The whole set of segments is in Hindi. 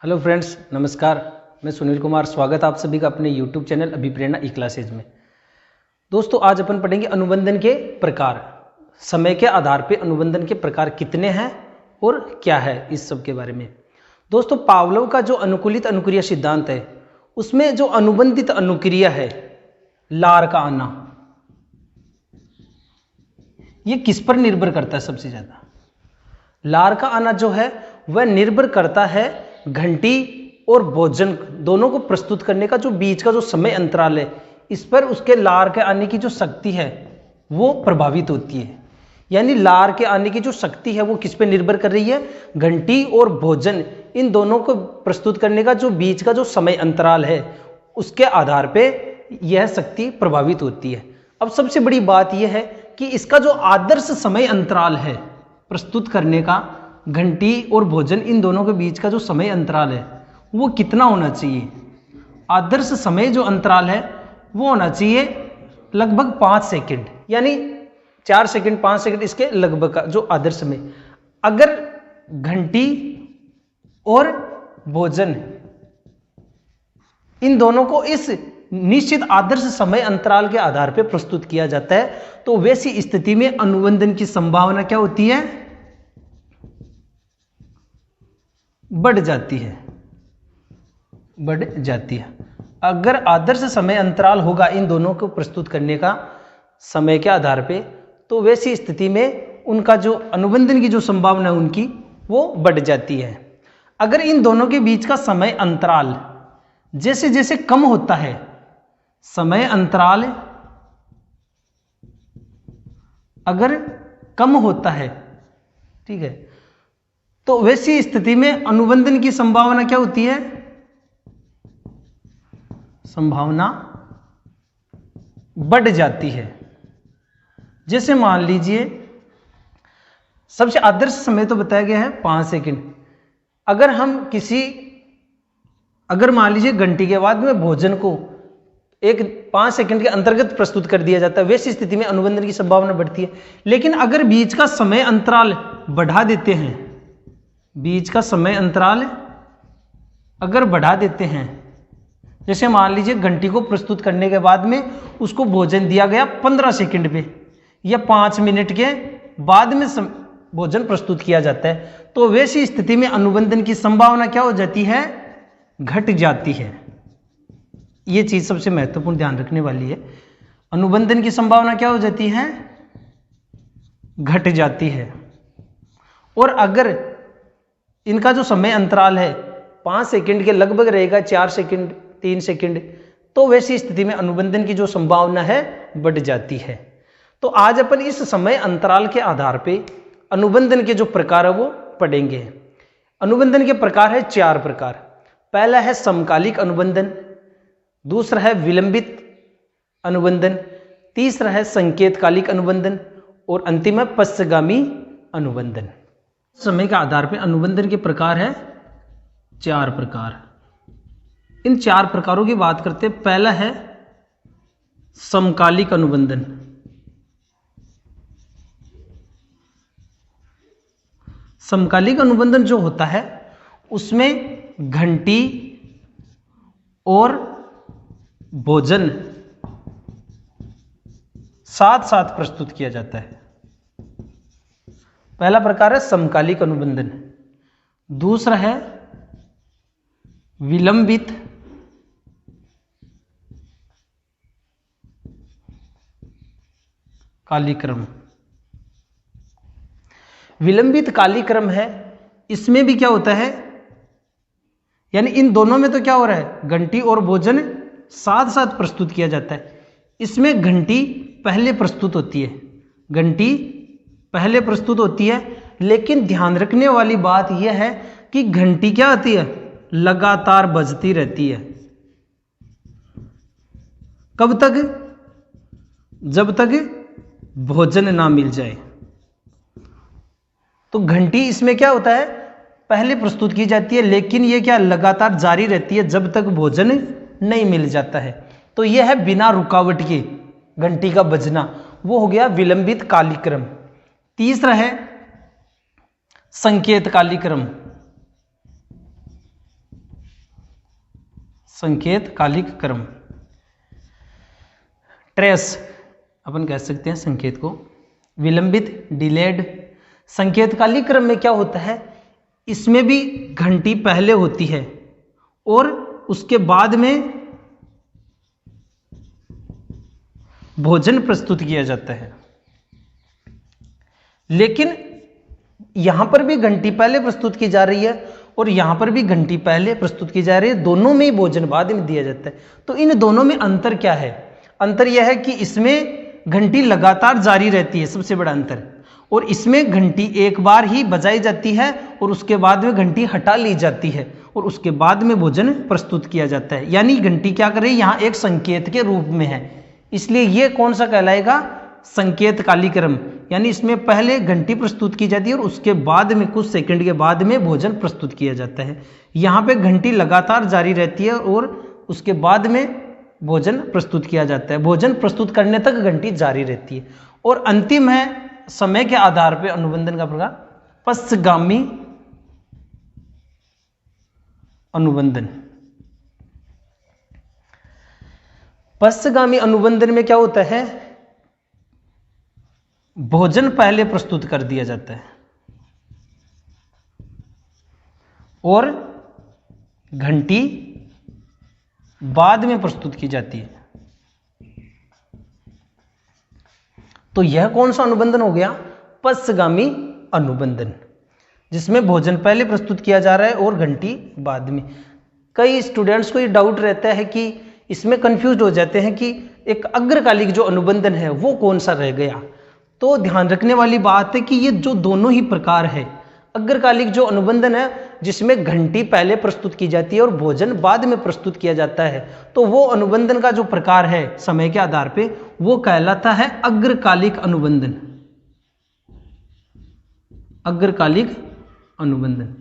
हेलो फ्रेंड्स, नमस्कार। मैं सुनील कुमार, स्वागत आप सभी का अपने यूट्यूब चैनल अभिप्रेरणा ई क्लासेज में। दोस्तों, आज अपन पढ़ेंगे अनुबंधन के प्रकार। समय के आधार पे अनुबंधन के प्रकार कितने हैं और क्या है, इस सब के बारे में। दोस्तों, पावलोव का जो अनुकूलित अनुक्रिया सिद्धांत है, उसमें जो अनुबंधित अनुक्रिया है, लार का आना, ये किस पर निर्भर करता है? सबसे ज्यादा लार का आना जो है वह निर्भर करता है घंटी और भोजन दोनों को प्रस्तुत करने का जो बीच का जो समय अंतराल है, इस पर उसके लार के आने की जो शक्ति है वो प्रभावित होती है। यानी लार के आने की जो शक्ति है वो किस पे निर्भर कर रही है? घंटी और भोजन, इन दोनों को प्रस्तुत करने का जो बीच का जो समय अंतराल है, उसके आधार पे यह शक्ति प्रभावित होती है। अब सबसे बड़ी बात यह है कि इसका जो आदर्श समय अंतराल है प्रस्तुत करने का, घंटी और भोजन इन दोनों के बीच का जो समय अंतराल है वो कितना होना चाहिए? आदर्श समय जो अंतराल है वो होना चाहिए लगभग 5 सेकंड, यानी 4 सेकंड 5 सेकंड इसके लगभग का जो आदर्श समय। अगर घंटी और भोजन इन दोनों को इस निश्चित आदर्श समय अंतराल के आधार पर प्रस्तुत किया जाता है, तो वैसी स्थिति में अनुबंधन की संभावना क्या होती है? बढ़ जाती है, बढ़ जाती है। अगर आदर्श समय अंतराल होगा इन दोनों को प्रस्तुत करने का समय के आधार पे, तो वैसी स्थिति में उनका जो अनुबंधन की जो संभावना है उनकी वो बढ़ जाती है। अगर इन दोनों के बीच का समय अंतराल जैसे जैसे कम होता है, समय अंतराल अगर कम होता है, ठीक है, तो वैसी स्थिति में अनुबंधन की संभावना क्या होती है? संभावना बढ़ जाती है। जैसे मान लीजिए, सबसे आदर्श समय तो बताया गया है 5 सेकंड। अगर हम अगर मान लीजिए घंटी के बाद में भोजन को एक 5 सेकंड के अंतर्गत प्रस्तुत कर दिया जाता है, वैसी स्थिति में अनुबंधन की संभावना बढ़ती है। लेकिन अगर बीच का समय अंतराल बढ़ा देते हैं, बीच का समय अंतराल अगर बढ़ा देते हैं, जैसे मान लीजिए घंटी को प्रस्तुत करने के बाद में उसको भोजन दिया गया 15 सेकंड पे या 5 मिनट के बाद में भोजन प्रस्तुत किया जाता है, तो वैसी स्थिति में अनुबंधन की संभावना क्या हो जाती है? घट जाती है। यह चीज सबसे महत्वपूर्ण ध्यान रखने वाली है। अनुबंधन की संभावना क्या हो जाती है? घट जाती है। और अगर इनका जो समय अंतराल है 5 सेकंड के लगभग रहेगा, 4 सेकंड 3 सेकंड, तो वैसी स्थिति में अनुबंधन की जो संभावना है बढ़ जाती है। तो आज अपन इस समय अंतराल के आधार पे अनुबंधन के जो प्रकार है वो पढ़ेंगे। अनुबंधन के प्रकार है 4 प्रकार। पहला है समकालिक अनुबंधन, दूसरा है विलंबित अनुबंधन, तीसरा है संकेतकालिक अनुबंधन और अंतिम है पश्चगामी अनुबंधन। समय के आधार पर अनुबंधन के प्रकार है 4 प्रकार। इन 4 प्रकारों की बात करते हैं। पहला है समकालिक अनुबंधन। समकालिक अनुबंधन जो होता है उसमें घंटी और भोजन साथ साथ प्रस्तुत किया जाता है। पहला प्रकार है समकालिक अनुबंधन। दूसरा है विलंबित कालिक्रम। विलंबित कालिक्रम है, इसमें भी क्या होता है, यानी इन दोनों में तो क्या हो रहा है? घंटी और भोजन साथ साथ प्रस्तुत किया जाता है। इसमें घंटी पहले प्रस्तुत होती है, घंटी पहले प्रस्तुत होती है, लेकिन ध्यान रखने वाली बात यह है कि घंटी क्या आती है? लगातार बजती रहती है। कब तक? जब तक भोजन ना मिल जाए। तो घंटी इसमें क्या होता है? पहले प्रस्तुत की जाती है, लेकिन ये क्या लगातार जारी रहती है जब तक भोजन नहीं मिल जाता है। तो यह है बिना रुकावट के घंटी का बजना, वो हो गया विलंबित कालिक्रम। तीसरा है संकेत कालिक्रम। संकेतकालिक क्रम। ट्रेस अपन कह सकते हैं संकेत को, विलंबित, डिलेड। संकेतकालिक क्रम में क्या होता है, इसमें भी घंटी पहले होती है और उसके बाद में भोजन प्रस्तुत किया जाता है। लेकिन यहां पर भी घंटी पहले प्रस्तुत की जा रही है और यहां पर भी घंटी पहले प्रस्तुत की जा रही है, दोनों में ही भोजन बाद में दिया जाता है। तो इन दोनों में अंतर क्या है? अंतर यह है कि इसमें घंटी लगातार जारी रहती है, सबसे बड़ा अंतर, और इसमें घंटी एक बार ही बजाई जाती है और उसके बाद में घंटी हटा ली जाती है और उसके बाद में भोजन प्रस्तुत किया जाता है। यानी घंटी क्या कर रही है, यहां एक संकेत के रूप में है, इसलिए यह कौन सा कहलाएगा, संकेतकालिक क्रम। यानी इसमें पहले घंटी प्रस्तुत की जाती है और उसके बाद में कुछ सेकंड के बाद में भोजन प्रस्तुत किया जाता है। यहां पे घंटी लगातार जारी रहती है और उसके बाद में भोजन प्रस्तुत किया जाता है, भोजन प्रस्तुत करने तक घंटी जारी रहती है। और अंतिम है समय के आधार पर अनुबंधन का प्रकार, पश्चगामी अनुबंधन। पश्चगामी अनुबंधन में क्या होता है, भोजन पहले प्रस्तुत कर दिया जाता है और घंटी बाद में प्रस्तुत की जाती है। तो यह कौन सा अनुबंधन हो गया, पश्चगामी अनुबंधन, जिसमें भोजन पहले प्रस्तुत किया जा रहा है और घंटी बाद में। कई स्टूडेंट्स को ये डाउट रहता है कि इसमें कंफ्यूज हो जाते हैं कि एक अग्रकालिक जो अनुबंधन है वो कौन सा रह गया। तो ध्यान रखने वाली बात है कि ये जो दोनों ही प्रकार है, अग्रकालिक जो अनुबंधन है जिसमें घंटी पहले प्रस्तुत की जाती है और भोजन बाद में प्रस्तुत किया जाता है, तो वो अनुबंधन का जो प्रकार है समय के आधार पे वो कहलाता है अग्रकालिक अनुबंधन। अग्रकालिक अनुबंधन।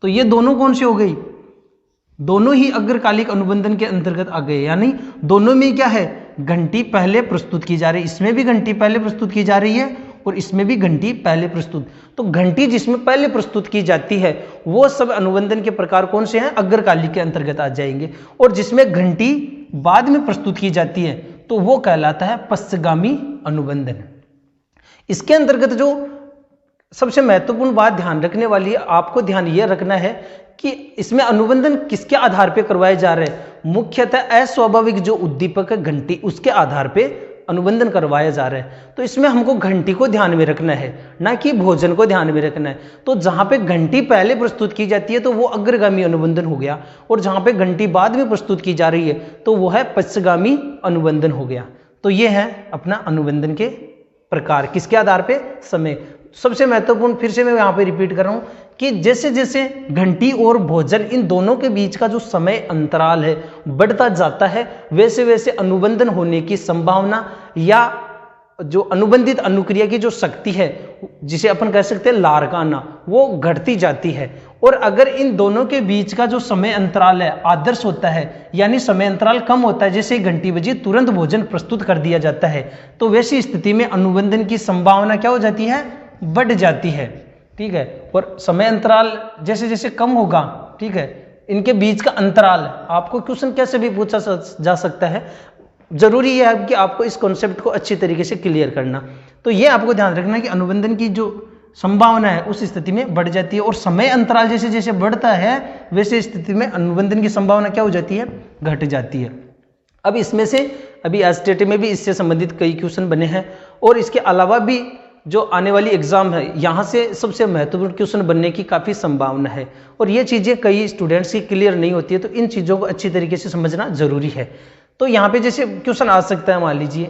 तो ये दोनों कौन से हो गई, दोनों ही अग्रकालिक अनुबंधन के अंतर्गत आ गए। यानी दोनों में क्या है, घंटी पहले प्रस्तुत की जा रही है, इसमें भी घंटी पहले प्रस्तुत की जा रही है और इसमें भी घंटी पहले प्रस्तुत। तो घंटी जिसमें पहले प्रस्तुत की जाती है वो सब अनुबंधन के प्रकार कौन से हैं, अग्रकालिक के अंतर्गत आ जाएंगे। और जिसमें घंटी बाद में प्रस्तुत की जाती है तो वो कहलाता है पश्चगामी अनुबंधन। इसके अंतर्गत जो सबसे महत्वपूर्ण बात ध्यान रखने वाली है, आपको ध्यान यह रखना है कि इसमें अनुबंधन किसके आधार पर करवाए जा रहे हैं, मुख्यतः अस्वाभाविक जो उद्दीपक है घंटी, उसके आधार पर अनुबंधन करवाया जा रहा है। तो इसमें हमको घंटी को ध्यान में रखना है, ना कि भोजन को ध्यान में रखना है। तो जहां पे घंटी पहले प्रस्तुत की जाती है तो वो अग्रगामी अनुबंधन हो गया, और जहां पे घंटी बाद में प्रस्तुत की जा रही है तो वो है पश्चगामी अनुबंधन हो गया। तो ये है अपना अनुबंधन के प्रकार, किसके आधार पे, समय। सबसे महत्वपूर्ण फिर से मैं यहाँ पे रिपीट कर रहा हूँ कि जैसे जैसे घंटी और भोजन इन दोनों के बीच का जो समय अंतराल है बढ़ता जाता है, वैसे वैसे अनुबंधन होने की संभावना या जो अनुबंधित अनुक्रिया की जो शक्ति है, जिसे अपन कह सकते हैं लारकाना, वो घटती जाती है। और अगर इन दोनों के बीच का जो समय अंतराल है आदर्श होता है, यानी समय अंतराल कम होता है, जैसे घंटी बजी तुरंत भोजन प्रस्तुत कर दिया जाता है, तो वैसी स्थिति में अनुबंधन की संभावना क्या हो जाती है, बढ़ जाती है। ठीक है। और समय अंतराल जैसे जैसे कम होगा, ठीक है, इनके बीच का अंतराल, आपको क्वेश्चन कैसे भी पूछा जा सकता है, जरूरी है कि आपको इस कॉन्सेप्ट को अच्छी तरीके से क्लियर करना। तो ये आपको ध्यान रखना है कि अनुबंधन की जो संभावना है उस स्थिति में बढ़ जाती है, और समय अंतराल जैसे जैसे बढ़ता है वैसे स्थिति में अनुबंधन की संभावना क्या हो जाती है, घट जाती है। अब इसमें से अभी एसटीटी में भी इससे संबंधित कई क्वेश्चन बने हैं, और इसके अलावा भी जो आने वाली एग्जाम है यहाँ से सबसे महत्वपूर्ण क्वेश्चन बनने की काफ़ी संभावना है, और ये चीज़ें कई स्टूडेंट्स की क्लियर नहीं होती है, तो इन चीज़ों को अच्छी तरीके से समझना जरूरी है। तो यहाँ पे जैसे क्वेश्चन आ सकता है, मान लीजिए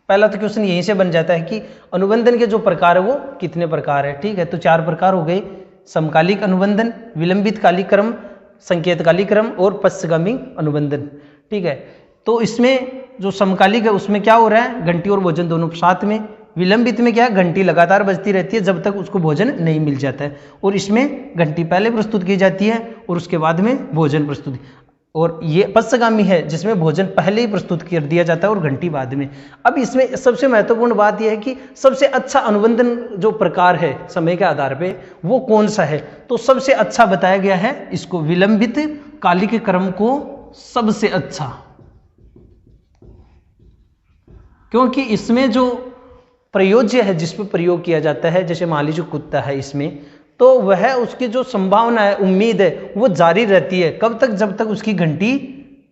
पहला तो क्वेश्चन यहीं से बन जाता है कि अनुबंधन के जो प्रकार है वो कितने प्रकार है। ठीक है, तो 4 प्रकार हो गए, समकालिक अनुबंधन, विलंबित कालिक क्रम, संकेतकालिक क्रम और पश्चगामी अनुबंधन। ठीक है, तो इसमें जो समकालिक है उसमें क्या हो रहा है, घंटी और भोजन दोनों साथ में। विलंबित में क्या है, घंटी लगातार बजती रहती है जब तक उसको भोजन नहीं मिल जाता है, और इसमें घंटी पहले प्रस्तुत की जाती है और उसके बाद में भोजन प्रस्तुत। और ये पश्चगामी है जिसमें भोजन पहले ही प्रस्तुत कर दिया जाता है और घंटी बाद में। अब इसमें सबसे महत्वपूर्ण बात यह है कि सबसे अच्छा अनुबंधन जो प्रकार है समय के आधार पे वो कौन सा है, तो सबसे अच्छा बताया गया है इसको विलंबित कालिक क्रम को सबसे अच्छा, क्योंकि इसमें जो प्रयोज्य है जिस पर प्रयोग किया जाता है, जैसे मान लीजिए कुत्ता है इसमें, तो वह उसकी जो संभावना है, उम्मीद है, वो जारी रहती है। कब तक? जब तक उसकी घंटी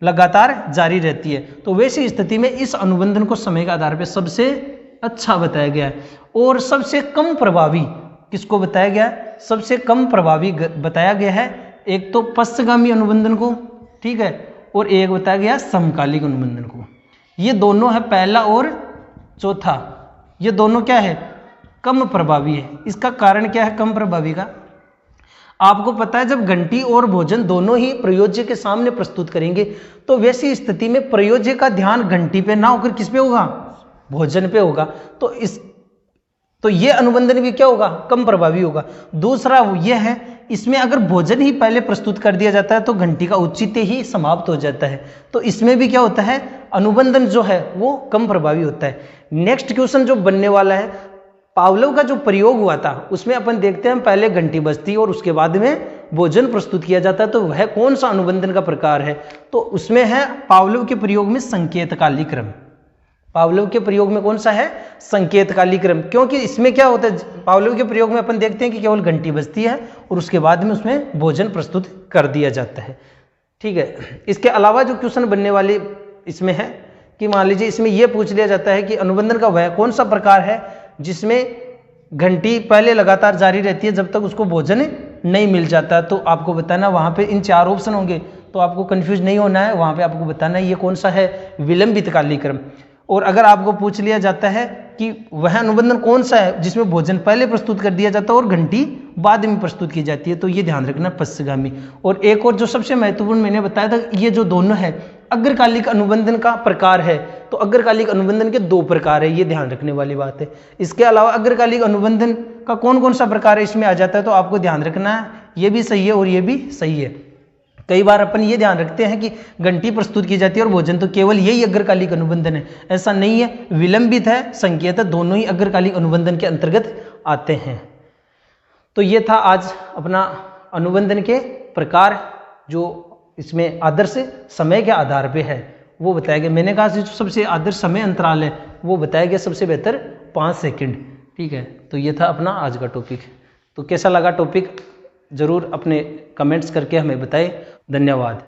लगातार जारी रहती है। तो वैसी स्थिति में इस अनुबंधन को समय के आधार पर सबसे अच्छा बताया गया है। और सबसे कम प्रभावी किसको बताया गया है? सबसे कम प्रभावी बताया गया है एक तो पश्चगामी अनुबंधन को, ठीक है, और एक बताया गया समकालिक अनुबंधन को। ये दोनों है पहला और चौथा, ये दोनों क्या है? कम प्रभावी है। इसका कारण क्या है कम प्रभावी का? आपको पता है जब घंटी और भोजन दोनों ही प्रयोज्य के सामने प्रस्तुत करेंगे तो वैसी स्थिति में प्रयोज्य का ध्यान घंटी पे ना होकर किस पे होगा? भोजन पे होगा। तो ये अनुबंधन भी क्या होगा? कम प्रभावी होगा। दूसरा यह है, इसमें अगर भोजन ही पहले प्रस्तुत कर दिया जाता है तो घंटी का औचित्य ही समाप्त हो जाता है। तो इसमें भी क्या होता है? अनुबंधन जो है वो कम प्रभावी होता है। नेक्स्ट क्वेश्चन जो बनने वाला है, पावलोव का जो प्रयोग हुआ था उसमें अपन देखते हैं पहले घंटी बजती और उसके बाद में भोजन प्रस्तुत किया जाता है, तो वह कौन सा अनुबंधन का प्रकार है? तो उसमें है पावलोव के प्रयोग में संकेतकाली क्रम। पावलोव के प्रयोग में कौन सा है? संकेतकाली क्रम। क्योंकि इसमें क्या होता है, पावलोव के प्रयोग में अपन देखते हैं कि केवल घंटी बजती है और उसके बाद में उसमें भोजन प्रस्तुत कर दिया जाता है, ठीक है। इसके अलावा जो क्वेश्चन बनने वाले इसमें है कि मान लीजिए इसमें यह पूछ लिया जाता है कि अनुबंधन का वह कौन सा प्रकार है जिसमें घंटी पहले लगातार जारी रहती है जब तक उसको भोजन नहीं मिल जाता। तो आपको बताना, वहां पे इन 4 ऑप्शन होंगे तो आपको कंफ्यूज नहीं होना है, वहां पे आपको बताना है ये कौन सा है? विलंबित कालिक क्रम। और अगर आपको पूछ लिया जाता है कि वह अनुबंधन कौन सा है जिसमें भोजन पहले प्रस्तुत कर दिया जाता है और घंटी बाद में प्रस्तुत की जाती है, तो ये ध्यान रखना पश्चगामी। और एक और जो सबसे महत्वपूर्ण मैंने बताया था, ये जो दोनों है अग्रकालिक अनुबंधन का प्रकार है, तो अग्रकालिक अनुबंधन के 2 प्रकार है, ये ध्यान रखने वाली बात है। इसके अलावा अग्रकालिक अनुबंधन का कौन कौन सा प्रकार है इसमें आ जाता है, तो आपको ध्यान रखना है ये भी सही है और ये भी सही है। कई बार अपन ये ध्यान रखते हैं कि घंटी प्रस्तुत की जाती है और भोजन, तो केवल यही अग्रकालिक अनुबंधन है, ऐसा नहीं है। विलंबित है, संकेत है, दोनों ही अग्रकालिक अनुबंधन के अंतर्गत आते हैं। तो ये था आज अपना अनुबंधन के प्रकार, जो इसमें आदर्श समय के आधार पे है वो बताया गया। मैंने कहा जो सबसे आदर्श समय अंतराल है वो बताया गया सबसे बेहतर 5 सेकंड, ठीक है। तो ये था अपना आज का टॉपिक। तो कैसा लगा टॉपिक जरूर अपने कमेंट्स करके हमें बताएं। धन्यवाद।